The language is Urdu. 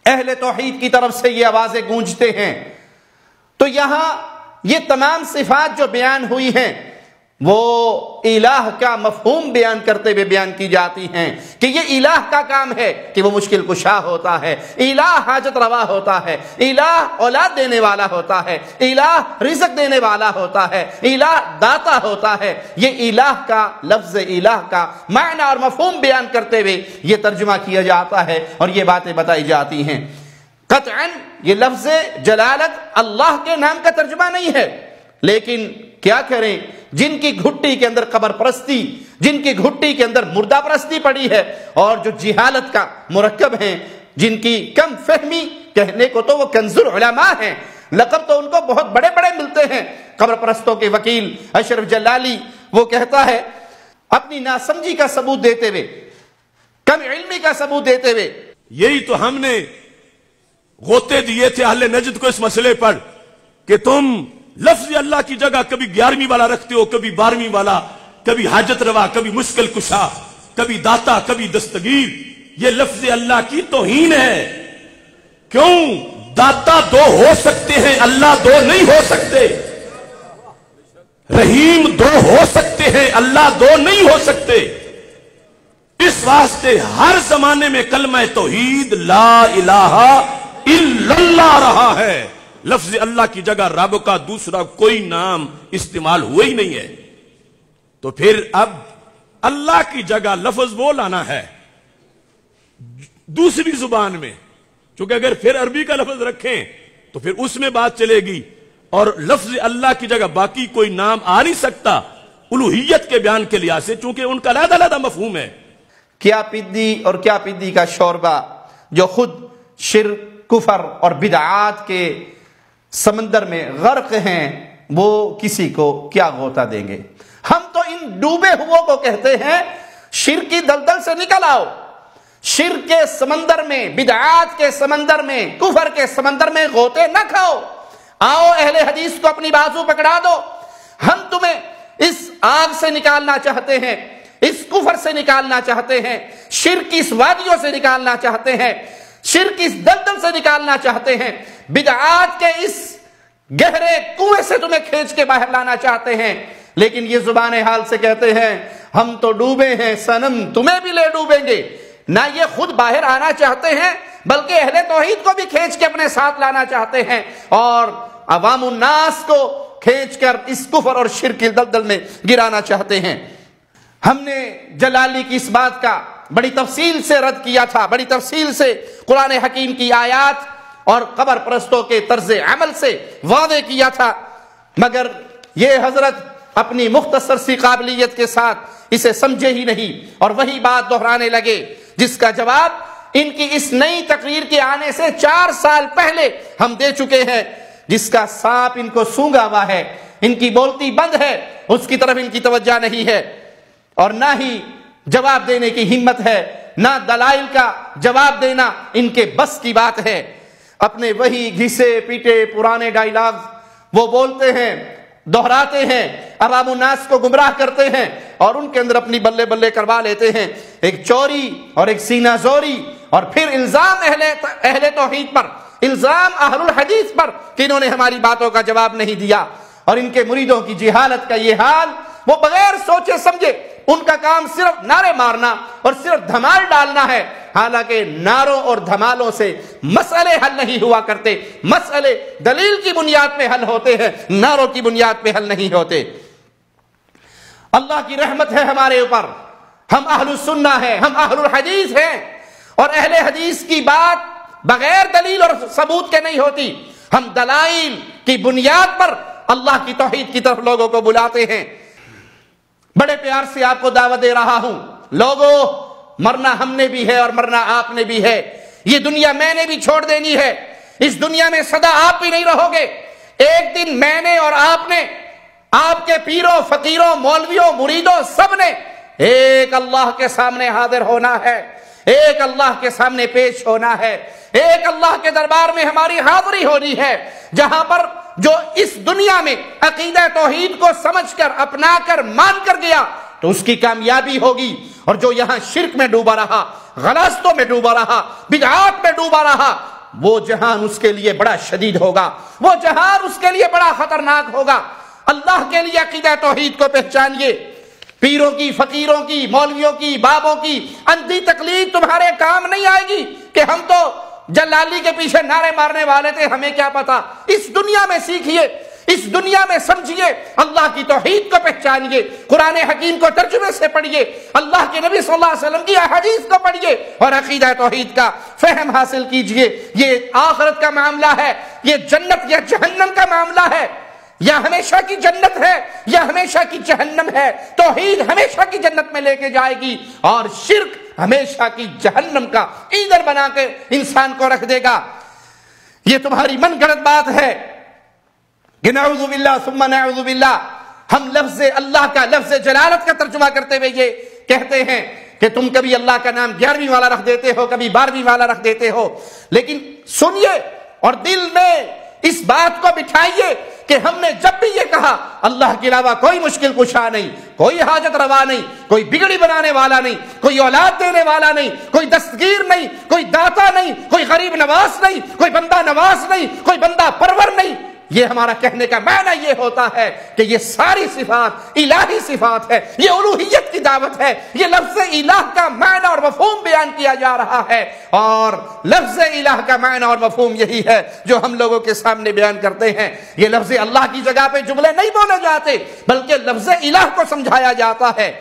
اہل توحید کی طرف سے یہ آوازیں گونجتے ہیں۔ تو یہاں یہ تمام صفات جو بیان ہوئی ہیں وہ الہ کا مفہوم بیان کرتے ہوئے بیان کی جاتی ہیں کہ یہ الہ کا کام ہے کہ وہ مشکل کشا ہوتا ہے، الہ حاجت روا ہوتا ہے، الہ اولاد دینے والا ہوتا ہے، الہ رزق دینے والا ہوتا ہے، الہ داتا ہوتا ہے۔ یہ الہ کا لفظ الہ کا معنی اور مفہوم بیان کرتے ہوئے یہ ترجمہ کیا جاتا ہے اور یہ باتیں بتائی جاتی ہیں۔ قطعاً یہ لفظ جلالت اللہ کے نام کا ترجمہ نہیں ہے، لیکن کیا کریں، جن کی گھٹی کے اندر قبر پرستی، جن کی گھٹی کے اندر مردہ پرستی پڑی ہے اور جو جہالت کا مرکب ہیں، جن کی کم فہمی، کہنے کو تو وہ کنز العلماء ہیں، لقب تو ان کو بہت بڑے بڑے ملتے ہیں۔ قبر پرستوں کے وکیل اشرف جلالی وہ کہتا ہے اپنی ناسمجھی کا ثبوت دیتے ہوئے، کم علمی کا ثبوت دیتے ہوئے، یہی تو ہم نے غوطے دیے تھے اہل نجد کو اس مسئلے پر کہ تم لفظ اللہ کی جگہ کبھی 11ویں والا رکھتے ہو، کبھی 12ویں والا، کبھی حاجت روا، کبھی مشکل کشا، کبھی داتا، کبھی دستگیر۔ یہ لفظ اللہ کی توہین ہے۔ کیوں؟ داتا دو ہو سکتے ہیں، اللہ دو نہیں ہو سکتے۔ رحیم دو ہو سکتے ہیں، اللہ دو نہیں ہو سکتے۔ اس واسطے ہر زمانے میں کلمہ توحید لا الہ الا اللہ رہا ہے۔ لفظ اللہ کی جگہ رب کا دوسرا کوئی نام استعمال ہوا ہی نہیں ہے۔ تو پھر اب اللہ کی جگہ لفظ وہ لانا ہے دوسری زبان میں، چونکہ اگر پھر عربی کا لفظ رکھیں تو پھر اس میں بات چلے گی، اور لفظ اللہ کی جگہ باقی کوئی نام آ نہیں سکتا الوہیت کے بیان کے لحاظ سے، چونکہ ان کا علیحدہ علیحدہ مفہوم ہے۔ کیا پدی اور کیا پدی کا شوربہ جو خود شرک، کفر اور بدعات کے سمندر میں غرق ہیں، وہ کسی کو کیا غوطہ دیں گے؟ ہم تو ان ڈوبے ہوئے کو کہتے ہیں شرک کی دلدل سے نکل آؤ، شرک کے سمندر میں، بدعات کے سمندر میں، کفر کے سمندر میں غوطے نہ کھاؤ، آؤ اہل حدیث کو اپنی بازو پکڑا دو۔ ہم تمہیں اس آگ سے نکالنا چاہتے ہیں، اس کفر سے نکالنا چاہتے ہیں، شرک کی اس وادیوں سے نکالنا چاہتے ہیں، شرک کی اس دلدل سے نکالنا چاہتے ہیں، بدعات کے اس گہرے کنویں سے تمہیں کھینچ کے باہر لانا چاہتے ہیں، لیکن یہ زبان حال سے کہتے ہیں ہم تو ڈوبے ہیں صنم، تمہیں بھی لے ڈوبیں گے۔ نہ یہ خود باہر آنا چاہتے ہیں بلکہ اہل توحید کو بھی کھینچ کے اپنے ساتھ لانا چاہتے ہیں اور عوام الناس کو کھینچ کر اس کفر اور شرک کی دلدل میں گرانا چاہتے ہیں۔ ہم نے جلالی کی اس بات کا بڑی تفصیل سے رد کیا تھا، بڑی تفصیل سے قرآن حکیم کی آیات اور قبر پرستوں کے طرز عمل سے واضح کیا تھا، مگر یہ حضرت اپنی مختصر سی قابلیت کے ساتھ اسے سمجھے ہی نہیں اور وہی بات دہرانے لگے جس کا جواب ان کی اس نئی تقریر کے آنے سے 4 سال پہلے ہم دے چکے ہیں، جس کا سانپ ان کو سونگا ہوا ہے، ان کی بولتی بند ہے، اس کی طرف ان کی توجہ نہیں ہے اور نہ ہی جواب دینے کی ہمت ہے، نہ دلائل کا جواب دینا ان کے بس کی بات ہے۔ اپنے وہی گھسے پیٹے پرانے ڈائیلاگ وہ بولتے ہیں، دہراتے ہیں، عوام الناس کو گمراہ کرتے ہیں اور ان کے اندر اپنی بلے بلے کروا لیتے ہیں، ایک چوری اور ایک سینہ زوری، اور پھر الزام اہل توحید پر، الزام اہل الحدیث پر کہ انہوں نے ہماری باتوں کا جواب نہیں دیا، اور ان کے مریدوں کی جہالت کا یہ حال، وہ بغیر سوچے سمجھے ان کا کام صرف نعرے مارنا اور صرف دھمال ڈالنا ہے، حالانکہ نعروں اور دھمالوں سے مسئلے حل نہیں ہوا کرتے، مسئلے دلیل کی بنیاد پہ حل ہوتے ہیں، نعروں کی بنیاد پہ حل نہیں ہوتے۔ اللہ کی رحمت ہے ہمارے اوپر، ہم اہل السنہ ہیں، ہم اہل الحدیث ہیں، اور اہل حدیث کی بات بغیر دلیل اور ثبوت کے نہیں ہوتی، ہم دلائل کی بنیاد پر اللہ کی توحید کی طرف لوگوں کو بلاتے ہیں۔ بڑے پیار سے آپ کو دعوت دے رہا ہوں، لوگوں، مرنا ہم نے بھی ہے اور مرنا آپ نے بھی ہے، یہ دنیا میں نے بھی چھوڑ دینی ہے، اس دنیا میں سدا آپ بھی نہیں رہو گے، ایک دن میں نے اور آپ نے، آپ کے پیروں، فقیروں، مولویوں، مریدوں، سب نے ایک اللہ کے سامنے حاضر ہونا ہے، ایک اللہ کے سامنے پیش ہونا ہے، ایک اللہ کے دربار میں ہماری حاضری ہونی ہے، جہاں پر جو اس دنیا میں عقیدہ توحید کو سمجھ کر، اپنا کر، مان کر گیا تو اس کی کامیابی ہوگی، اور جو یہاں شرک میں ڈوبا رہا، غلاستوں میں ڈوبا رہا، بدعات میں ڈوبا رہا، وہ جہان اس کے لیے بڑا شدید ہوگا، وہ جہان اس کے لیے بڑا خطرناک ہوگا۔ اللہ کے لیے عقیدہ توحید کو پہچانیے۔ پیروں کی، فقیروں کی، مولویوں کی، بابوں کی اندھی تقلید تمہارے کام نہیں آئے گی کہ ہم تو جلالی کے پیچھے نعرے مارنے والے تھے، ہمیں کیا پتا۔ اس دنیا میں سیکھیے، اس دنیا میں سمجھیے، اللہ کی توحید کو پہچانیے، قرآن حکیم کو ترجمے سے پڑھیے، اللہ کے نبی صلی اللہ علیہ وسلم کی احادیث کو پڑھیے اور عقیدہ توحید کا فہم حاصل کیجیے۔ یہ آخرت کا معاملہ ہے، یہ جنت یا جہنم کا معاملہ ہے، یا ہمیشہ کی جنت ہے یا ہمیشہ کی جہنم ہے۔ توحید ہمیشہ کی جنت میں لے کے جائے گی اور شرک ہمیشہ کی جہنم کا ایندھن بنا کے انسان کو رکھ دے گا۔ یہ تمہاری من گھڑت بات ہے کہ نعوذ باللہ ثم نعوذ باللہ، ہم لفظ اللہ کا، لفظ جلالت کا ترجمہ کرتے ہوئے یہ کہتے ہیں کہ تم کبھی اللہ کا نام 11ویں والا رکھ دیتے ہو، کبھی 12ویں والا رکھ دیتے ہو، لیکن سنیے اور دل میں اس بات کو بٹھائیے کہ ہم نے جب بھی یہ کہا اللہ کے علاوہ کوئی مشکل کشا نہیں، کوئی حاجت روا نہیں، کوئی بگڑی بنانے والا نہیں، کوئی اولاد دینے والا نہیں، کوئی دستگیر نہیں، کوئی داتا نہیں، کوئی غریب نواز نہیں، کوئی بندہ نواز نہیں، کوئی بندہ پرور نہیں، یہ ہمارا کہنے کا معنی یہ ہوتا ہے کہ یہ ساری صفات الہی صفات ہے، یہ الوہیت کی دعوت ہے۔ یہ لفظ الہ کا معنی اور مفہوم بیان کیا جا رہا ہے، اور لفظ الہ کا معنی اور مفہوم یہی ہے جو ہم لوگوں کے سامنے بیان کرتے ہیں۔ یہ لفظ اللہ کی جگہ پہ جملے نہیں بولے جاتے، بلکہ لفظ الہ کو سمجھایا جاتا ہے۔